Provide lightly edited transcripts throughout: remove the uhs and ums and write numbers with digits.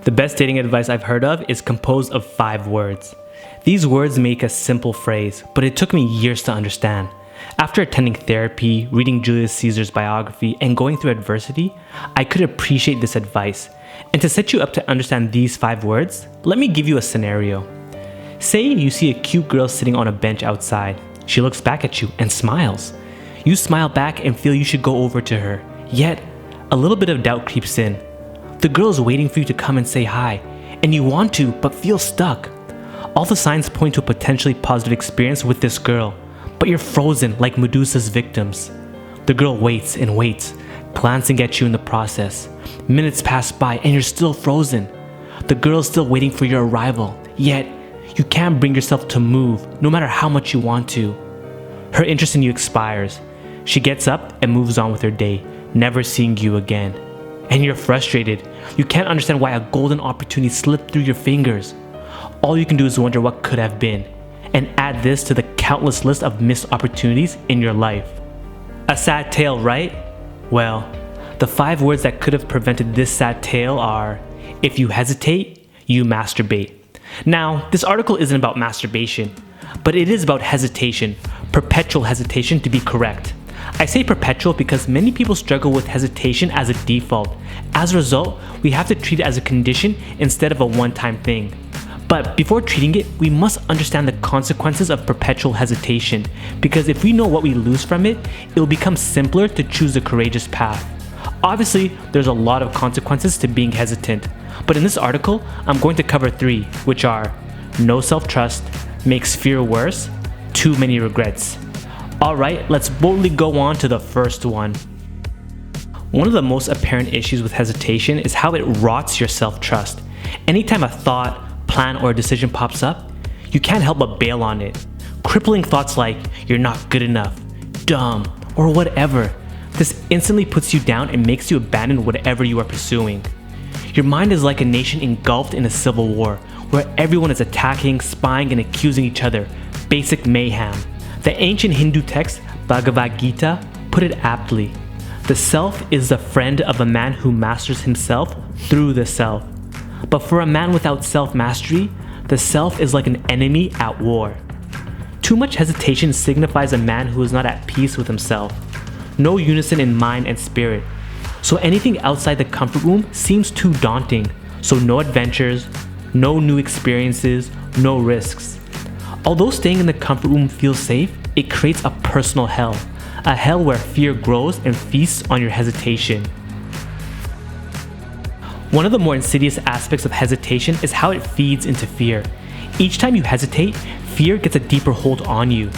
The best dating advice I've heard of is composed of 5 words. These words make a simple phrase, but it took me years to understand. After attending therapy, reading Julius Caesar's biography, and going through adversity, I could appreciate this advice. And to set you up to understand these 5 words, let me give you a scenario. Say you see a cute girl sitting on a bench outside. She looks back at you and smiles. You smile back and feel you should go over to her. Yet, a little bit of doubt creeps in. The girl is waiting for you to come and say hi, and you want to but feel stuck. All the signs point to a potentially positive experience with this girl, but you're frozen like Medusa's victims. The girl waits and waits, glancing at you in the process. Minutes pass by and you're still frozen. The girl is still waiting for your arrival, yet you can't bring yourself to move no matter how much you want to. Her interest in you expires. She gets up and moves on with her day, never seeing you again. And you're frustrated. You can't understand why a golden opportunity slipped through your fingers. All you can do is wonder what could have been, and add this to the countless list of missed opportunities in your life. A sad tale, right? Well, the 5 words that could have prevented this sad tale are: if you hesitate, you masturbate. Now, this article isn't about masturbation, but it is about hesitation, perpetual hesitation to be correct. I say perpetual because many people struggle with hesitation as a default. As a result, we have to treat it as a condition instead of a one-time thing. But before treating it, we must understand the consequences of perpetual hesitation, because if we know what we lose from it, it will become simpler to choose a courageous path. Obviously, there's a lot of consequences to being hesitant, but in this article, I'm going to cover 3, which are: no self-trust, makes fear worse, too many regrets. Alright, let's boldly go on to the first one. One of the most apparent issues with hesitation is how it rots your self-trust. Anytime a thought, plan, or decision pops up, you can't help but bail on it. Crippling thoughts like, you're not good enough, dumb, or whatever. This instantly puts you down and makes you abandon whatever you are pursuing. Your mind is like a nation engulfed in a civil war, where everyone is attacking, spying, and accusing each other. Basic mayhem. The ancient Hindu text, Bhagavad Gita, put it aptly. The self is the friend of a man who masters himself through the self. But for a man without self-mastery, the self is like an enemy at war. Too much hesitation signifies a man who is not at peace with himself. No unison in mind and spirit. So anything outside the comfort room seems too daunting. So no adventures, no new experiences, no risks. Although staying in the comfort room feels safe, it creates a personal hell. A hell where fear grows and feasts on your hesitation. One of the more insidious aspects of hesitation is how it feeds into fear. Each time you hesitate, fear gets a deeper hold on you.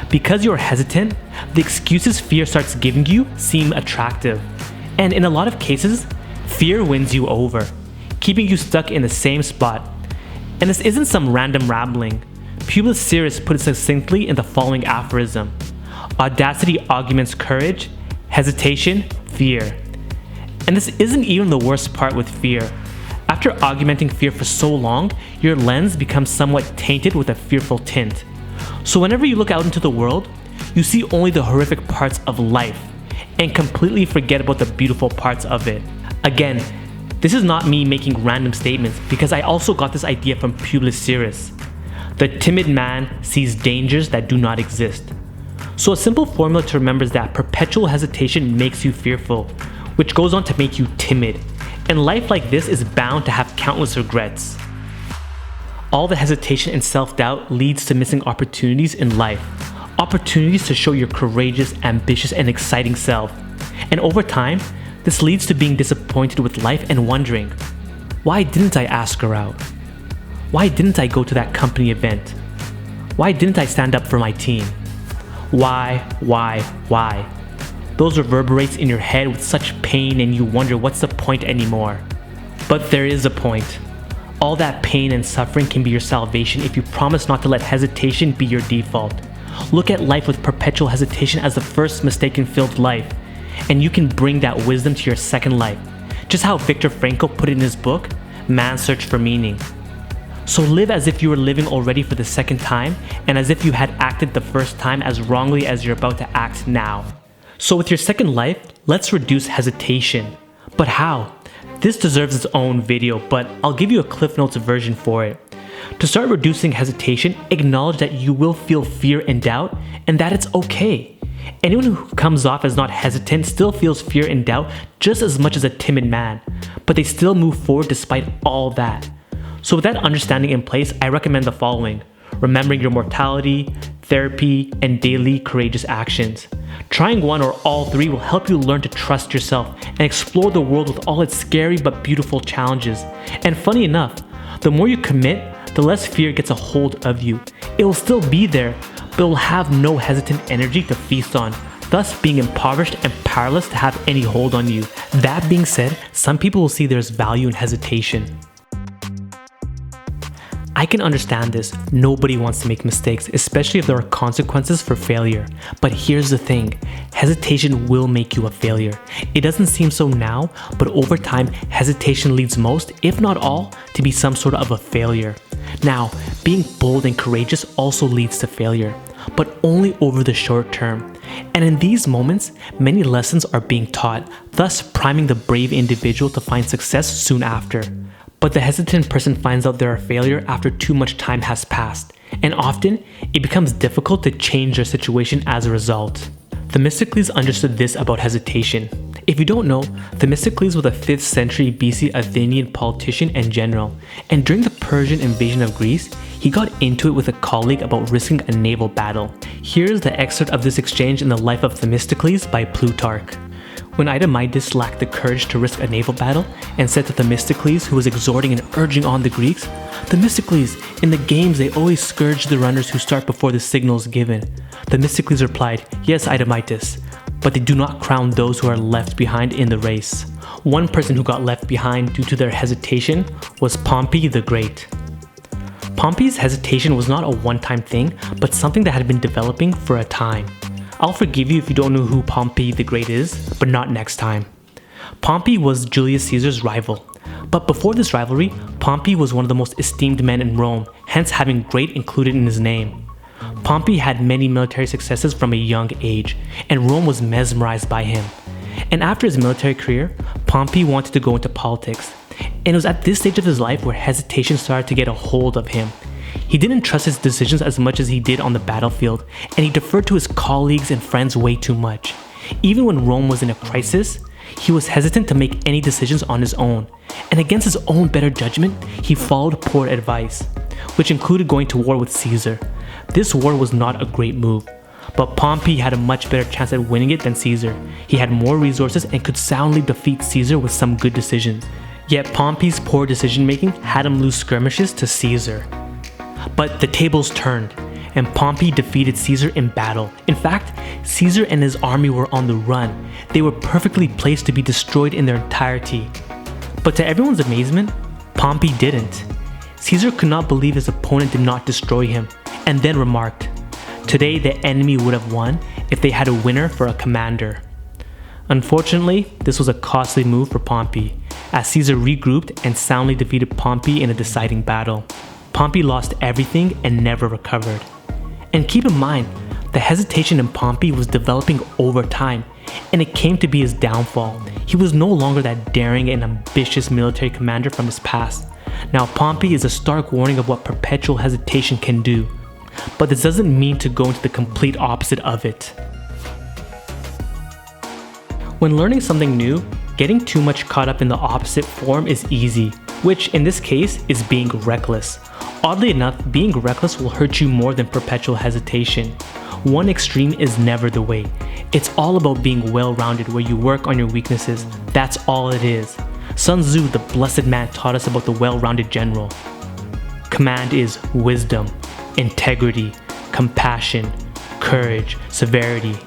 Because you are hesitant, the excuses fear starts giving you seem attractive. And in a lot of cases, fear wins you over, keeping you stuck in the same spot. And this isn't some random rambling. Publius Syrus put it succinctly in the following aphorism: audacity augments courage, hesitation, fear. And this isn't even the worst part with fear. After augmenting fear for so long, your lens becomes somewhat tainted with a fearful tint. So whenever you look out into the world, you see only the horrific parts of life and completely forget about the beautiful parts of it. Again, this is not me making random statements, because I also got this idea from Publius Syrus. The timid man sees dangers that do not exist. So a simple formula to remember is that perpetual hesitation makes you fearful, which goes on to make you timid. And life like this is bound to have countless regrets. All the hesitation and self-doubt leads to missing opportunities in life. Opportunities to show your courageous, ambitious, and exciting self. And over time, this leads to being disappointed with life and wondering, why didn't I ask her out? Why didn't I go to that company event? Why didn't I stand up for my team? Why? Those reverberates in your head with such pain, and you wonder what's the point anymore. But there is a point. All that pain and suffering can be your salvation if you promise not to let hesitation be your default. Look at life with perpetual hesitation as the first mistake-filled life, and you can bring that wisdom to your second life. Just how Viktor Frankl put it in his book, Man's Search for Meaning. So live as if you were living already for the second time, and as if you had acted the first time as wrongly as you're about to act now. So with your second life, let's reduce hesitation. But how? This deserves its own video, but I'll give you a Cliff Notes version for it. To start reducing hesitation, acknowledge that you will feel fear and doubt, and that it's okay. Anyone who comes off as not hesitant still feels fear and doubt just as much as a timid man, but they still move forward despite all that. So with that understanding in place, I recommend the following: remembering your mortality, therapy, and daily courageous actions. Trying one or all three will help you learn to trust yourself and explore the world with all its scary but beautiful challenges. And funny enough, the more you commit, the less fear gets a hold of you. It will still be there, but it will have no hesitant energy to feast on, thus being impoverished and powerless to have any hold on you. That being said, some people will see there's value in hesitation. I can understand this. Nobody wants to make mistakes, especially if there are consequences for failure. But here's the thing, hesitation will make you a failure. It doesn't seem so now, but over time, hesitation leads most, if not all, to be some sort of a failure. Now, being bold and courageous also leads to failure, but only over the short term. And in these moments, many lessons are being taught, thus priming the brave individual to find success soon after. But the hesitant person finds out they're a failure after too much time has passed, and often it becomes difficult to change their situation as a result. Themistocles understood this about hesitation. If you don't know, Themistocles was a 5th century BC Athenian politician and general, and during the Persian invasion of Greece, he got into it with a colleague about risking a naval battle. Here's the excerpt of this exchange in the Life of Themistocles by Plutarch. When Idomaidas lacked the courage to risk a naval battle and said to Themistocles, who was exhorting and urging on the Greeks, "Themistocles, in the games they always scourge the runners who start before the signal is given." Themistocles replied, "Yes, Idomaidas, but they do not crown those who are left behind in the race." One person who got left behind due to their hesitation was Pompey the Great. Pompey's hesitation was not a one-time thing, but something that had been developing for a time. I'll forgive you if you don't know who Pompey the Great is, but not next time. Pompey was Julius Caesar's rival. But before this rivalry, Pompey was one of the most esteemed men in Rome, hence having great included in his name. Pompey had many military successes from a young age, and Rome was mesmerized by him. And after his military career, Pompey wanted to go into politics. And it was at this stage of his life where hesitation started to get a hold of him. He didn't trust his decisions as much as he did on the battlefield, and he deferred to his colleagues and friends way too much. Even when Rome was in a crisis, he was hesitant to make any decisions on his own, and against his own better judgment, he followed poor advice, which included going to war with Caesar. This war was not a great move, but Pompey had a much better chance at winning it than Caesar. He had more resources and could soundly defeat Caesar with some good decisions. Yet Pompey's poor decision-making had him lose skirmishes to Caesar. But the tables turned, and Pompey defeated Caesar in battle. In fact, Caesar and his army were on the run. They were perfectly placed to be destroyed in their entirety. But to everyone's amazement, Pompey didn't. Caesar could not believe his opponent did not destroy him, and then remarked, "Today the enemy would have won if they had a winner for a commander." Unfortunately, this was a costly move for Pompey, as Caesar regrouped and soundly defeated Pompey in a deciding battle. Pompey lost everything and never recovered. And keep in mind, the hesitation in Pompey was developing over time, and it came to be his downfall. He was no longer that daring and ambitious military commander from his past. Now, Pompey is a stark warning of what perpetual hesitation can do. But this doesn't mean to go into the complete opposite of it. When learning something new, getting too much caught up in the opposite form is easy, which in this case is being reckless. Oddly enough, being reckless will hurt you more than perpetual hesitation. One extreme is never the way. It's all about being well-rounded where you work on your weaknesses. That's all it is. Sun Tzu, the blessed man, taught us about the well-rounded general. Command is wisdom, integrity, compassion, courage, severity.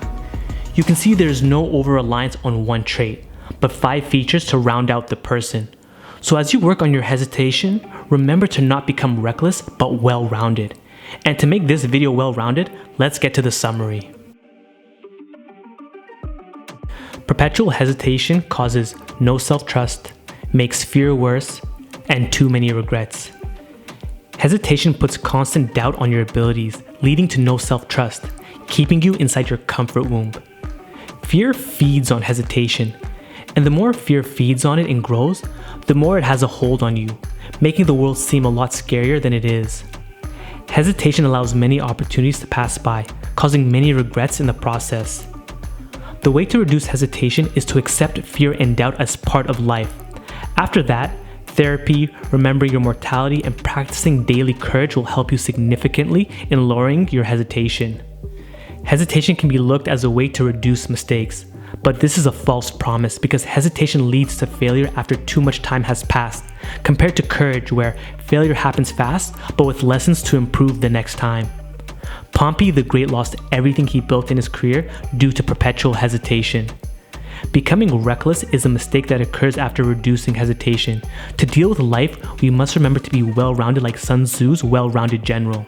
You can see there's no over-reliance on one trait, but 5 features to round out the person. So as you work on your hesitation, remember to not become reckless but well-rounded. And to make this video well-rounded, let's get to the summary. Perpetual hesitation causes no self-trust, makes fear worse, and too many regrets. Hesitation puts constant doubt on your abilities, leading to no self-trust, keeping you inside your comfort womb. Fear feeds on hesitation, and the more fear feeds on it and grows, the more it has a hold on you, making the world seem a lot scarier than it is. Hesitation allows many opportunities to pass by, causing many regrets in the process. The way to reduce hesitation is to accept fear and doubt as part of life. After that, therapy, remembering your mortality, and practicing daily courage will help you significantly in lowering your hesitation. Hesitation can be looked as a way to reduce mistakes, but this is a false promise because hesitation leads to failure after too much time has passed, compared to courage where failure happens fast but with lessons to improve the next time. Pompey the Great lost everything he built in his career due to perpetual hesitation. Becoming reckless is a mistake that occurs after reducing hesitation. To deal with life, we must remember to be well-rounded like Sun Tzu's well-rounded general.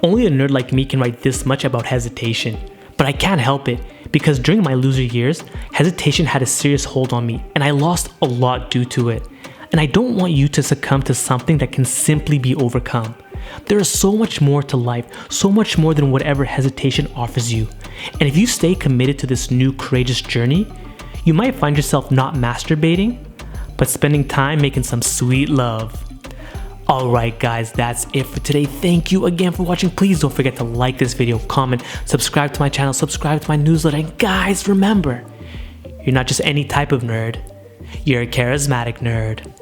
Only a nerd like me can write this much about hesitation, but I can't help it because during my loser years, hesitation had a serious hold on me and I lost a lot due to it. And I don't want you to succumb to something that can simply be overcome. There is so much more to life, so much more than whatever hesitation offers you. And if you stay committed to this new courageous journey, you might find yourself not masturbating, but spending time making some sweet love. Alright guys, that's it for today. Thank you again for watching. Please don't forget to like this video, comment, subscribe to my channel, subscribe to my newsletter. And guys, remember, you're not just any type of nerd, you're a charismatic nerd.